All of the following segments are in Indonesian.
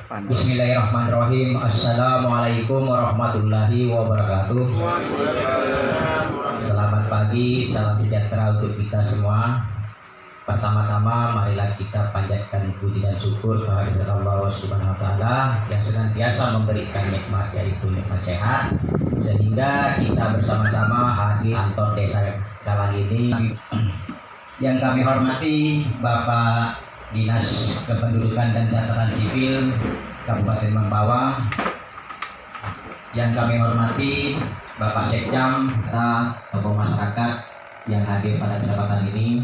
Bismillahirrahmanirrahim. Assalamualaikum warahmatullahi wabarakatuh. Selamat pagi, salam sejahtera untuk kita semua. Pertama-tama marilah kita panjatkan puji dan syukur kehadirat Allah Subhanahu wa taala yang senantiasa memberikan nikmat, yaitu nikmat sehat, sehingga kita bersama-sama hadir kantor desa Galang ini. Yang kami hormati Bapak Dinas Kependudukan dan Catatan Sipil Kabupaten Mempawah, yang kami hormati Bapak Sekcam, tokoh masyarakat yang hadir pada kesempatan ini.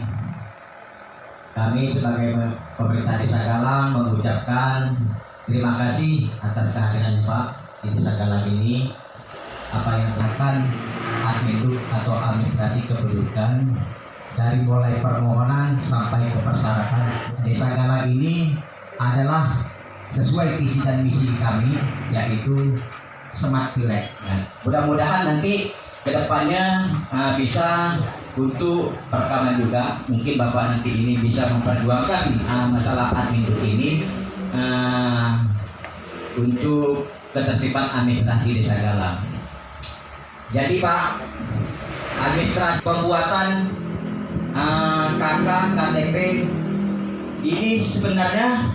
Kami sebagai pemerintah Desa Galang mengucapkan terima kasih atas kehadiran Pak di Desa Galang ini. Apa yang akan admin atau administrasi kependudukan, dari mulai permohonan sampai ke persyaratan, Desa Galang ini adalah sesuai visi dan misi kami, yaitu Smart Village. Mudah-mudahan nanti kedepannya bisa untuk perekaman juga. Mungkin Bapak nanti ini bisa memperjuangkan masalah admin ini untuk ketertiban administrasi Desa Galang. Jadi Pak, administrasi pembuatan KK, KTP ini sebenarnya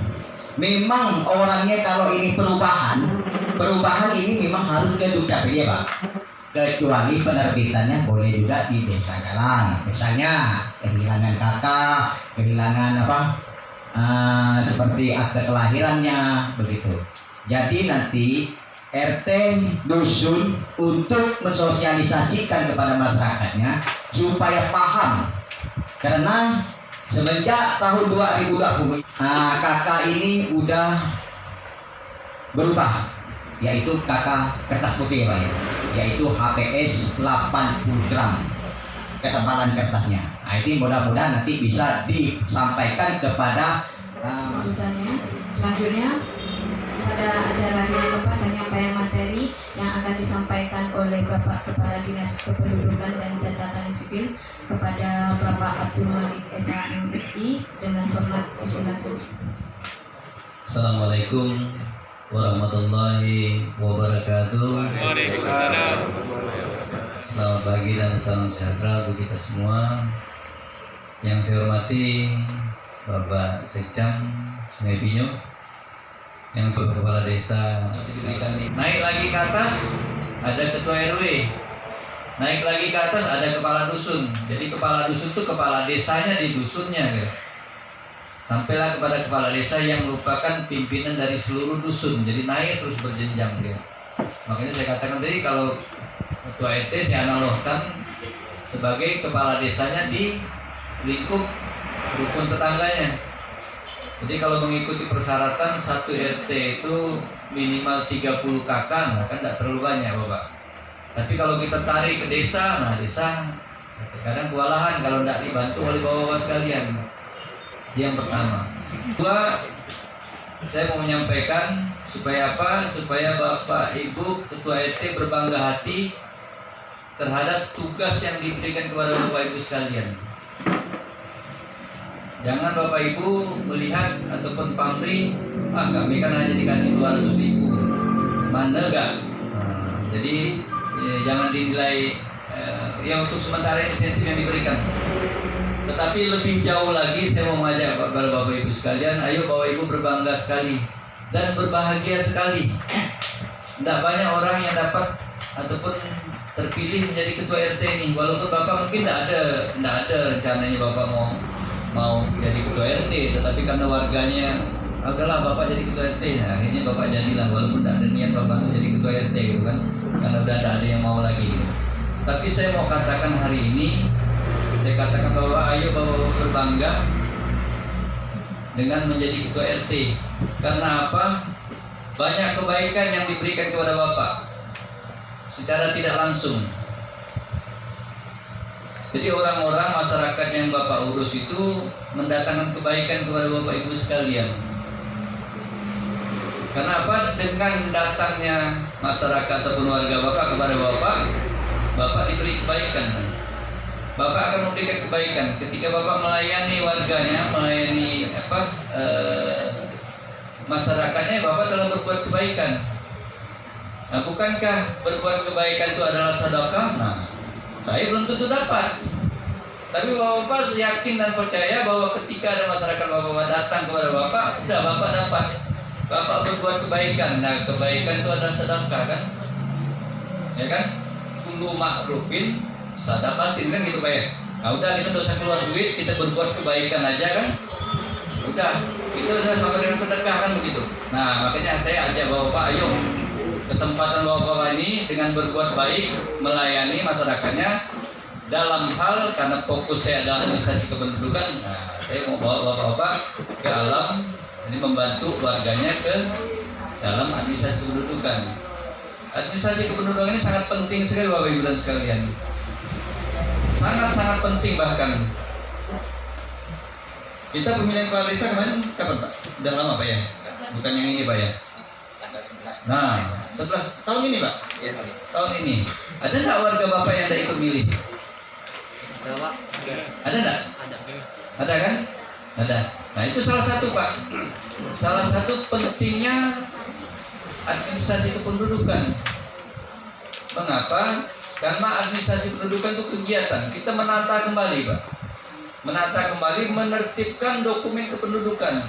memang orangnya, kalau ini perubahan ini memang harus ke Dukcapil ya Pak. Kecuali penerbitannya boleh juga di Desa Galang. Misalnya kehilangan KK, kehilangan seperti akte kelahirannya begitu. Jadi nanti RT dusun untuk mensosialisasikan kepada masyarakatnya supaya paham. Karena semenjak tahun 2020 KK ini udah berubah, yaitu KK kertas putih Pak ya, yaitu HPS 80 gram ketebalan kertasnya. Ini mudah-mudahan nanti bisa disampaikan kepada selanjutnya pada acara ini Bapak penyampaian materi yang akan disampaikan oleh Bapak Kepala Dinas Kependudukan dan Catatan Sipil kepada Bapak Abdul Malik SHMSI dengan hormat disilakan. Assalamualaikum warahmatullahi wabarakatuh. Waalaikumsalam. Selamat pagi dan salam sejahtera untuk kita semua. Yang saya hormati Bapak Sekcam Sungai Pinyo, yang sebagai kepala desa diberikan naik lagi ke atas ada ketua RW, naik lagi ke atas ada kepala dusun. Jadi kepala dusun itu kepala desanya di dusunnya gitu. Sampailah kepada kepala desa yang merupakan pimpinan dari seluruh dusun. Jadi naik terus berjenjang gitu. Makanya saya katakan tadi kalau ketua RT saya analogkan sebagai kepala desanya di lingkup rukun tetangganya. Jadi kalau mengikuti persyaratan satu RT itu minimal 30 KK, nah kan tidak terlalu banyak Bapak. Tapi kalau kita tarik ke desa, nah desa kadang kewalahan kalau tidak dibantu oleh bapak-bapak sekalian. Yang pertama. Kedua, saya mau menyampaikan supaya apa? Supaya Bapak Ibu Ketua RT berbangga hati terhadap tugas yang diberikan kepada Bapak Ibu sekalian. Jangan Bapak Ibu melihat ataupun pamrih, kami kan hanya dikasih 200.000, mana enggak? Jadi jangan dinilai ya untuk sementara insentif yang diberikan. Tetapi lebih jauh lagi saya mau mengajak kepada Bapak Ibu sekalian, ayo Bapak Ibu berbangga sekali dan berbahagia sekali. Tidak banyak orang yang dapat ataupun terpilih menjadi ketua RT ini. Walaupun Bapak mungkin tidak ada rencananya Bapak mau jadi ketua RT, tetapi karena warganya adalah Bapak jadi ketua RT, nah, akhirnya Bapak jadilah, walaupun tidak ada niat Bapak untuk jadi ketua RT gitu kan, karena udah tidak ada yang mau lagi gitu. Tapi saya mau katakan hari ini, saya katakan bahwa ayo Bapak berbangga dengan menjadi ketua RT. Karena apa? Banyak kebaikan yang diberikan kepada Bapak secara tidak langsung. Jadi orang-orang masyarakat yang Bapak urus itu mendatangkan kebaikan kepada Bapak Ibu sekalian. Karena apa? Dengan datangnya masyarakat ataupun warga Bapak kepada Bapak diberi kebaikan. Bapak akan memberikan kebaikan ketika Bapak melayani warganya, melayani masyarakatnya Bapak telah berbuat kebaikan. Nah, bukankah berbuat kebaikan itu adalah sedekah? Nah, saya belum tentu dapat. Tapi Bapak yakin dan percaya bahwa ketika ada masyarakat Bapak datang kepada Bapak, udah Bapak dapat. Bapak berbuat kebaikan. Nah, kebaikan itu adalah sedekah kan? Ya kan? Kullu ma'rufin sadaqatin kan gitu Pak ya. Nah, udah kita enggak usah keluar duit, kita berbuat kebaikan aja kan? Udah, itu sudah sama dengan sedekah kan begitu. Nah, makanya saya ajak Bapak, ayo kesempatan Bapak ini dengan berbuat baik melayani masyarakatnya dalam hal karena fokus saya adalah administrasi kependudukan. Nah, saya mau bawa Bapak-bapak ke alam, jadi membantu warganya ke dalam administrasi kependudukan. Administrasi kependudukan ini sangat penting sekali Bapak Ibu dan sekalian. Sangat-sangat penting bahkan. Kita pemilihan kepala desa kemarin kapan Pak? Udah lama Pak ya? Bukan yang ini Pak ya? Nah, 11 tahun ini Pak? Iya. Tahun ini. Ada nggak warga Bapak yang tidak ikut milih? Ada nggak? Ada kan? Ada. Nah itu salah satu Pak. Salah satu pentingnya administrasi kependudukan. Mengapa? Karena administrasi kependudukan itu kegiatan. Kita menata kembali Pak. Menata kembali, menertibkan dokumen kependudukan.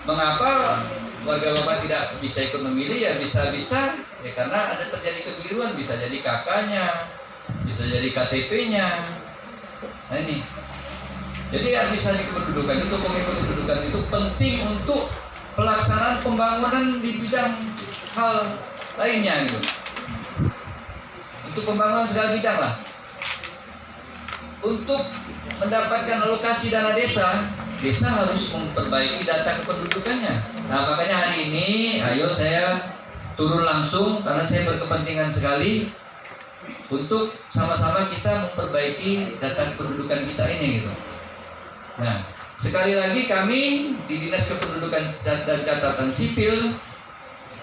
Mengapa warga Bapak tidak bisa ikut memilih? Ya bisa-bisa ya karena ada terjadi kekeliruan. Bisa jadi KK-nya, bisa jadi KTP-nya. Nah ini, jadi administrasi kependudukan itu, dokumen kependudukan itu penting untuk pelaksanaan pembangunan di bidang hal lainnya gitu. Untuk pembangunan segala bidang lah. Untuk mendapatkan alokasi dana desa, desa harus memperbaiki data kependudukannya. Nah makanya hari ini, ayo saya turun langsung karena saya berkepentingan sekali untuk sama-sama kita memperbaiki data kependudukan kita ini gitu. Nah, sekali lagi kami di Dinas Kependudukan dan Catatan Sipil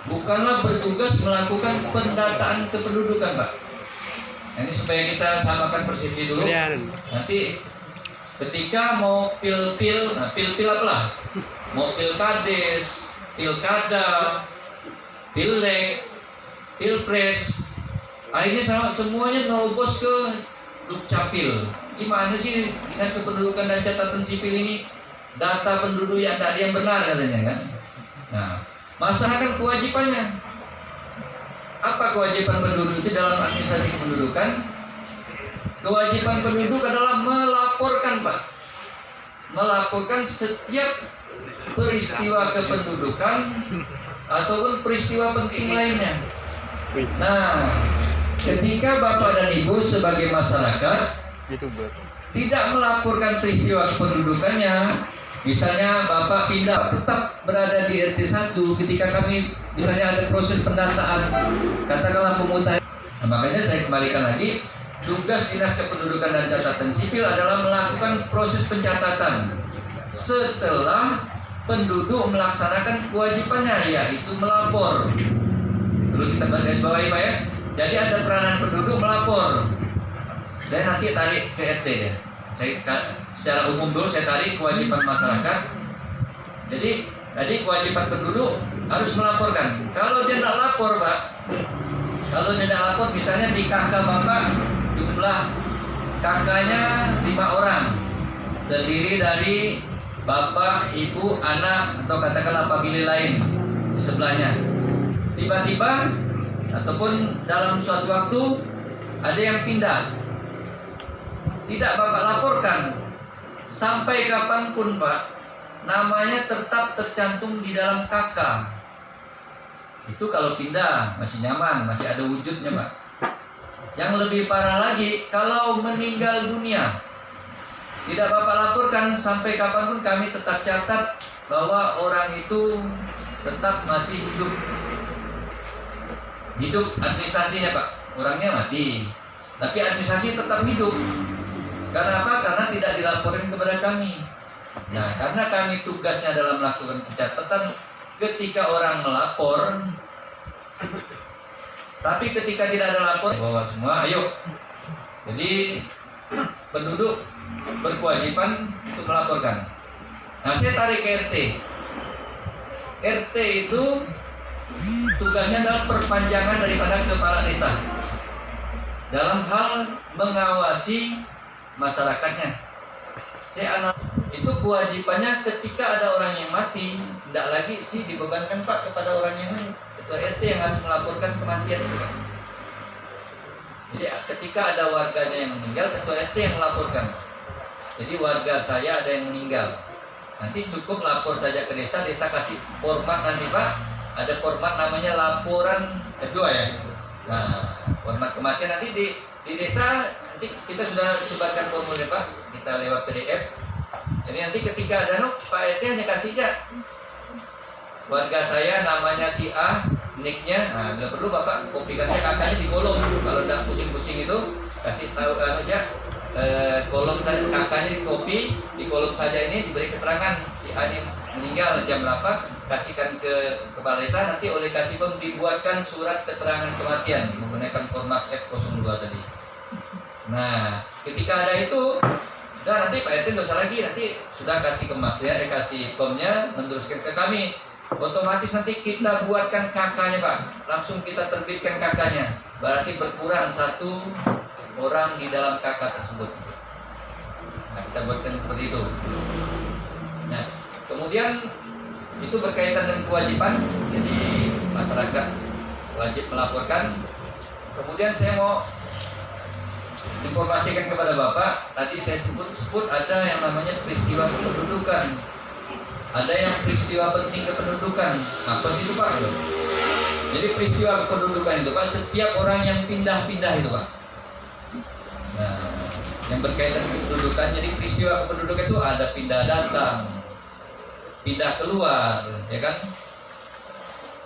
bukanlah bertugas melakukan pendataan kependudukan, Pak. Nah, ini supaya kita samakan persepsi dulu. Nanti ketika mau pil-pil, nah pil-pil apalah? Mau pilkades, pilkada, pileg, pilpres, akhirnya semuanya nerobos ke Dukcapil. Gimana sih Dinas Kependudukan dan Catatan Sipil ini data penduduk yang tidak ada yang benar katanya kan? Nah, masyarakat kewajibannya apa? Kewajiban penduduk itu dalam administrasi kependudukan, kewajiban penduduk adalah melaporkan Pak, melaporkan setiap peristiwa kependudukan ataupun peristiwa penting lainnya. Nah, ketika Bapak dan Ibu sebagai masyarakat tidak melaporkan peristiwa kependudukannya, misalnya Bapak pindah tetap berada di RT 1 ketika kami misalnya ada proses pendataan, katakanlah pemutakhiran. Nah, makanya saya kembalikan lagi, tugas Dinas Kependudukan dan Catatan Sipil adalah melakukan proses pencatatan setelah penduduk melaksanakan kewajibannya, yaitu melapor. Perlu kita garis bawahi Pak ya. Jadi ada peranan penduduk melapor. Saya nanti tarik ke RT ya. Saya secara umum dulu saya tarik kewajiban masyarakat. Jadi tadi kewajiban penduduk harus melaporkan. Kalau dia tidak lapor Pak, kalau dia tidak lapor, misalnya di KK Bapak jumlah KK-nya 5 orang, terdiri dari Bapak, Ibu, anak atau katakanlah famili lain di sebelahnya. Tiba-tiba ataupun dalam suatu waktu ada yang pindah, tidak Bapak laporkan, sampai kapanpun Pak, namanya tetap tercantum di dalam KK. Itu kalau pindah masih nyaman, masih ada wujudnya Pak. Yang lebih parah lagi, kalau meninggal dunia, tidak Bapak laporkan, sampai kapanpun kami tetap catat bahwa orang itu tetap masih hidup administrasinya Pak. Orangnya mati, tapi administrasi tetap hidup. Karena apa? Karena tidak dilaporin kepada kami. Nah, karena kami tugasnya dalam melakukan pencatatan ketika orang melapor, tapi ketika tidak ada lapor, bawa semua, ayo. Jadi penduduk berkewajiban untuk melaporkan. Nah, saya tarik ke RT. RT itu tugasnya adalah perpanjangan daripada kepala desa dalam hal mengawasi masyarakatnya. Itu kewajibannya ketika ada orang yang mati, tidak lagi sih dibebankan Pak kepada orang yang lain. Ketua RT yang harus melaporkan kematian itu Pak. Jadi ketika ada warganya yang meninggal, ketua RT yang melaporkan. Jadi warga saya ada yang meninggal, nanti cukup lapor saja ke desa, desa kasih format nanti Pak. Ada format namanya laporan kedua ya. Nah, format kematian nanti di desa nanti kita sudah sebarkan formulir Pak, kita lewat PDF. Jadi nanti ketika ada Pak RT hanya kasih aja warga saya namanya si A, nicknya. Nah, bila perlu Bapak kopikannya kakaknya di kolom. Kalau tidak pusing-pusing itu kasih tahu aja kolom saja, kakaknya di copy di kolom saja, ini diberi keterangan si A ini meninggal jam berapa, kasihkan ke kepala desa, nanti oleh Kasipem dibuatkan surat keterangan kematian menggunakan format F02 tadi. Nah, ketika ada itu, dan nanti Pak RT nggak usah lagi, nanti sudah kasih ke Mas ya, kasih pomnya meneruskan ke kami. Otomatis nanti kita buatkan kakaknya Pak, langsung kita terbitkan kakaknya. Berarti berkurang satu orang di dalam kakak tersebut. Nah, kita buatkan seperti itu. Nah, kemudian itu berkaitan dengan kewajiban, jadi masyarakat wajib melaporkan. Kemudian saya mau informasikan kepada Bapak, tadi saya sebut ada yang namanya peristiwa kependudukan, ada yang peristiwa penting kependudukan. Apa sih itu Pak? Jadi peristiwa kependudukan itu Pak, setiap orang yang pindah-pindah itu Pak. Nah, yang berkaitan dengan kependudukan, jadi peristiwa kependudukan itu ada pindah datang, pindah keluar, ya kan?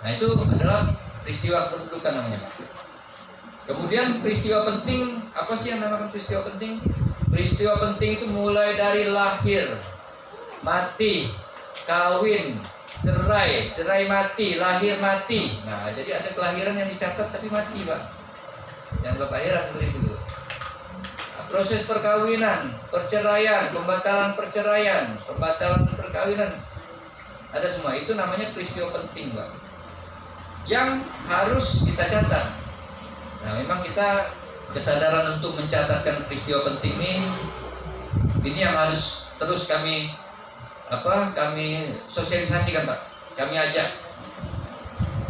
Nah, itu adalah peristiwa kependudukan namanya Pak. Kemudian peristiwa penting, apa sih yang namanya peristiwa penting? Peristiwa penting itu mulai dari lahir, mati, kawin, cerai, cerai mati, lahir mati. Nah, jadi ada kelahiran yang dicatat tapi mati Pak. Yang Bapak heran begitu. Proses perkawinan, perceraian, pembatalan perceraian, pembatalan perkawinan, ada semua. Itu namanya peristiwa penting Pak, yang harus kita catat. Nah, memang kita kesadaran untuk mencatatkan peristiwa penting ini yang harus terus kami sosialisasikan Pak. Kami ajak,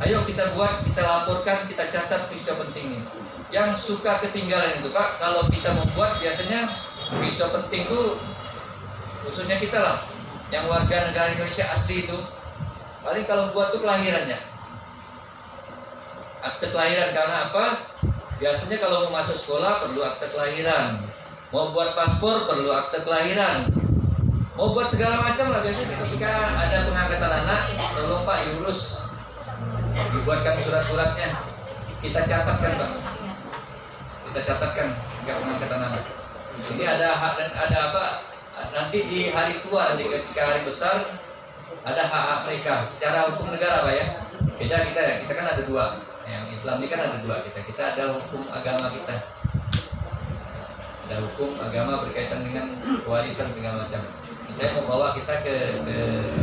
ayo kita buat, kita laporkan, kita catat peristiwa penting ini. Yang suka ketinggalan itu Pak, kalau kita membuat biasanya peristiwa penting itu khususnya kita lah, yang warga negara Indonesia asli itu, paling kalau buat tuh kelahirannya, akte kelahiran. Karena apa? Biasanya kalau mau masuk sekolah perlu akte kelahiran, mau buat paspor perlu akte kelahiran, mau buat segala macam lah. Biasanya ketika ada pengangkatan anak, tolong Pak diurus, dibuatkan surat-suratnya, kita catatkan Pak, kita catatkan jika pengangkatan anak. Ini ada hak dan ada apa? Nanti di hari tua, nanti ketika hari besar ada hak-hak mereka secara hukum negara Pak ya. Beda kita ya, kita kan ada dua. Yang Islam ini kan ada dua, kita ada hukum agama kita, ada hukum agama berkaitan dengan warisan segala macam. Saya mau bawa kita ke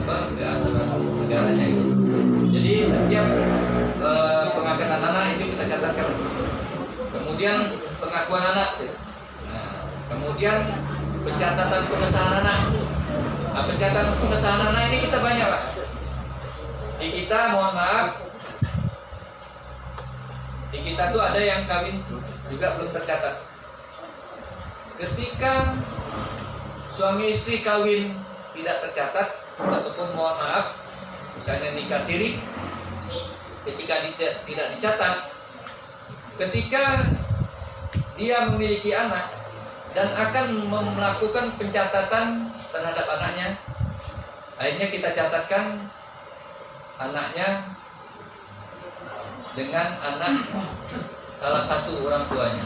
aturan negaranya itu. Jadi setiap pengangkatan anak itu kita catatkan. Kemudian pengakuan anak, nah, kemudian pencatatan pengesahan anak. Nah, pencatatan pengesahan anak ini kita banyak Pak. Di kita mohon maaf, di kita tuh ada yang kawin juga belum tercatat. Ketika suami istri kawin tidak tercatat, ataupun mohon maaf misalnya nikah siri, ketika tidak dicatat, ketika dia memiliki anak dan akan melakukan pencatatan terhadap anaknya, akhirnya kita catatkan anaknya dengan anak salah satu orang tuanya.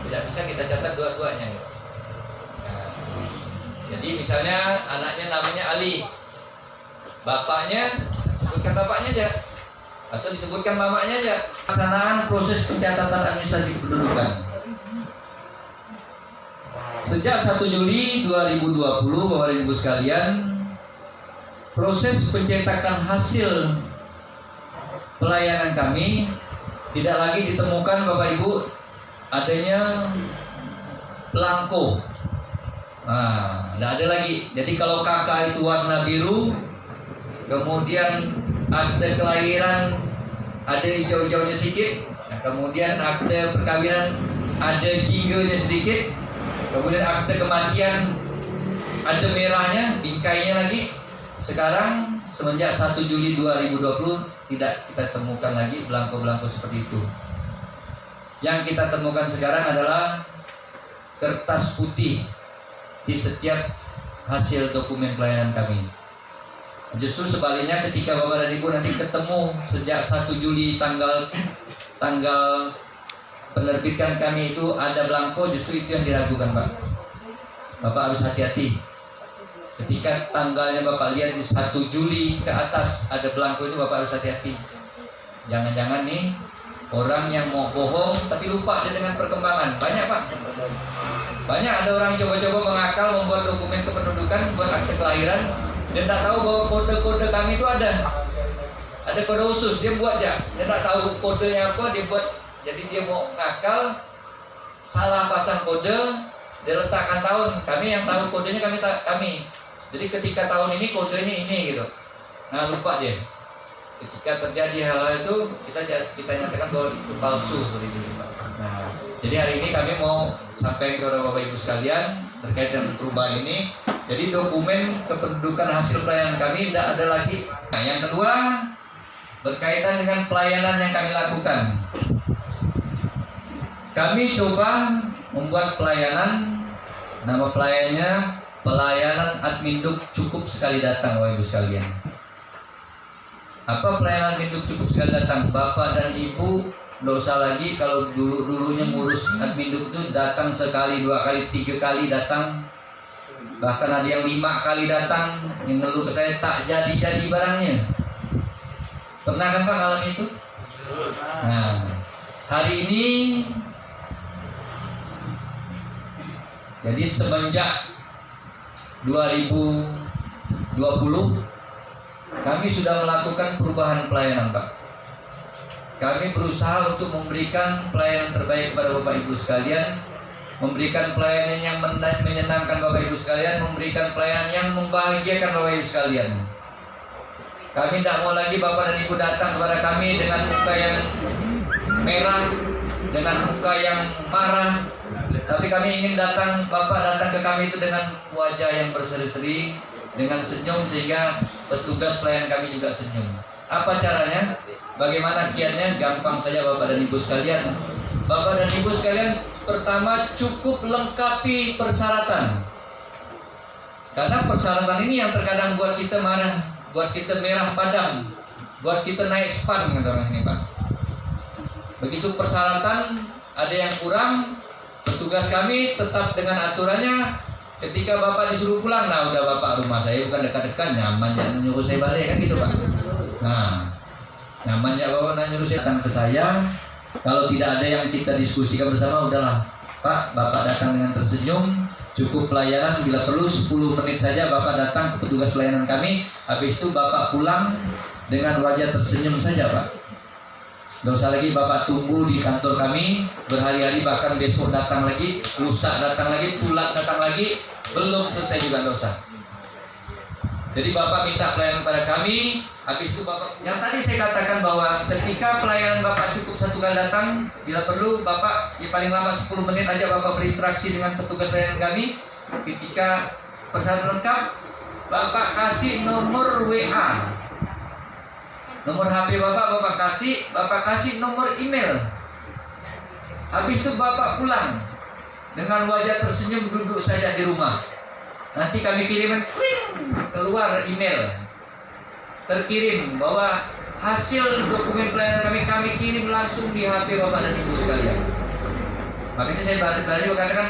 Tidak bisa kita catat dua-duanya. Nah, jadi misalnya anaknya namanya Ali, bapaknya sebutkan bapaknya aja, atau disebutkan mamanya aja. Pelaksanaan proses pencatatan administrasi kependudukan. Sejak 1 Juli 2020 Bapak Ibu sekalian, proses pencetakan hasil pelayanan kami tidak lagi ditemukan Bapak Ibu adanya belangko. Nah, tidak ada lagi. Jadi kalau KK itu warna biru, kemudian akte kelahiran ada hijau-hijaunya sedikit, nah, kemudian akte perkawinan ada jinggonya sedikit, kemudian akte kematian ada merahnya, bingkainya lagi. Sekarang semenjak 1 Juli 2020 tidak kita temukan lagi belangko-belangko seperti itu. Yang kita temukan sekarang adalah kertas putih di setiap hasil dokumen pelayanan kami. Justru sebaliknya, ketika Bapak dan Ibu nanti ketemu sejak 1 Juli tanggal penerbitan kami itu ada belangko, justru itu yang diragukan Pak. Bapak harus hati-hati. Ketika tanggalnya Bapak lihat di 1 Juli ke atas ada belangko itu, Bapak harus hati-hati. Jangan-jangan nih orang yang mau bohong tapi lupa dia dengan perkembangan. Banyak Pak. Banyak ada orang coba-coba mengakal membuat dokumen kependudukan, buat akte kelahiran, dia tidak tahu bahwa kode-kode kami itu ada kode khusus, dia buat aja. Dia tidak tahu kodenya apa, dia buat. Jadi dia mau ngakal, salah pasang kode, dia letakkan tahun. Kami yang tahu kodenya kami. Jadi ketika tahun ini kodenya ini gitu. Nah, lupa dia. Ketika terjadi hal-hal itu kita nyatakan bahwa itu palsu seperti itu Pak. Nah, jadi hari ini kami mau sampaikan kepada Bapak Ibu sekalian terkait dengan perubahan ini. Jadi dokumen kependudukan hasil pelayanan kami tidak ada lagi. Nah, yang kedua berkaitan dengan pelayanan yang kami lakukan. Kami coba membuat pelayanan, nama pelayannya pelayanan adminduk cukup sekali datang Bapak Ibu sekalian. Apa pelayanan adminduk cukup sekali datang? Bapak dan Ibu tidak usah lagi kalau dulunya ngurus adminduk itu datang sekali, 2 kali, 3 kali datang. Bahkan ada yang 5 kali datang, yang ngeluh ke saya tak jadi barangnya. Pernah kan Pak ngalamin itu? Nah, hari ini jadi semenjak 2020 kami sudah melakukan perubahan pelayanan Pak. Kami berusaha untuk memberikan pelayanan terbaik kepada Bapak Ibu sekalian, memberikan pelayanan yang menyenangkan Bapak Ibu sekalian, memberikan pelayanan yang membahagiakan Bapak Ibu sekalian. Kami tidak mau lagi Bapak dan Ibu datang kepada kami dengan muka yang merah, dengan muka yang marah, tapi kami ingin Bapak datang ke kami itu dengan wajah yang berseri-seri, dengan senyum, sehingga petugas pelayan kami juga senyum. Apa caranya? Bagaimana kiatnya? Gampang saja Bapak dan Ibu sekalian. Bapak dan Ibu sekalian, pertama cukup lengkapi persyaratan. Karena persyaratan ini yang terkadang buat kita marah, buat kita merah padam, buat kita naik span, kata orang ini Pak. Begitu persyaratan ada yang kurang, petugas kami tetap dengan aturannya. Ketika Bapak disuruh pulang, nah udah Bapak, rumah saya bukan dekat-dekat, nyaman jangan nyuruh saya balik kan gitu Pak. Nah, nyaman ya Bapak nyuruh saya datang ke saya. Kalau tidak ada yang kita diskusikan bersama, udahlah Pak, Bapak datang dengan tersenyum, cukup pelayanan, bila perlu 10 menit saja Bapak datang ke petugas pelayanan kami. Habis itu Bapak pulang dengan wajah tersenyum saja Pak. Gak usah lagi Bapak tunggu di kantor kami berhari-hari, bahkan besok datang lagi, lusa datang lagi, pulang datang lagi, belum selesai juga gak usah. Jadi Bapak minta pelayanan pada kami, habis itu Bapak, yang tadi saya katakan bahwa ketika pelayanan Bapak cukup 1 kali datang, bila perlu Bapak ya paling lama 10 menit aja Bapak berinteraksi dengan petugas pelayanan kami. Ketika persyaratan lengkap, Bapak kasih nomor WA, nomor HP Bapak kasih nomor email. Habis itu Bapak pulang dengan wajah tersenyum, duduk saja di rumah. Nanti kami kirimkan, keluar email, terkirim bahwa hasil dokumen pelayanan kami kirim langsung di HP Bapak dan Ibu sekalian. Makanya saya berani katakan,